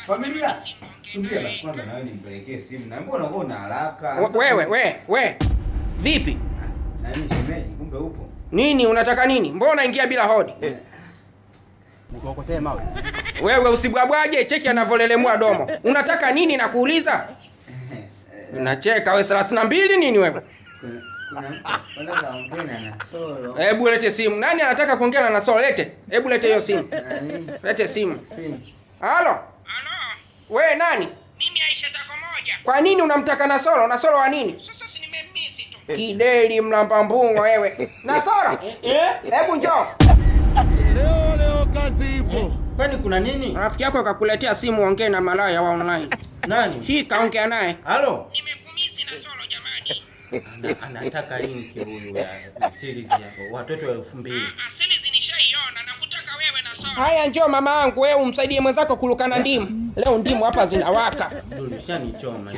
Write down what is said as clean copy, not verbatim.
Familia. Subia basi kwanza na wewe nimpelekee simu. Na mbona uko na haraka? Wewe. Vipi? Nani shemeji, kumbe upo? Nini unataka nini? Mbona ingia bila hodi? Nikokotee mawe. Wewe usibwabwaje, cheki anavolelemua domo. Unataka nini nakuuliza? Unacheka wewe 32 nini wewe? Hebu lete simu. Nani anataka kuongea na Solo? Hebu lete hiyo simu. Lete simu. Halo? Wewe nani? Mimi Aisha tako moja. Kwa nini unamtaka na Solo? Na Solo wa nini? Sasa si nimemmisi tu. Kideli mlamba mbungo wewe. Na Solo? Hebu njoo. Leo kazi ipo. Kwani kuna nini? Rafiki yako akakuletea simu, ongea na malaya wa online. Nani? Shika ongea naye. Halo? Nimekumisi na Solo jamani. Anataka link huyu ya series yako. Watoto 2000. Series nishaiona na kutaka wewe na Solo. Haya njoo mama yangu, wewe umsaidie mwenzako kulukana ndimu. Leo ndimu hapa zinawaka. Ndio nishanichoma.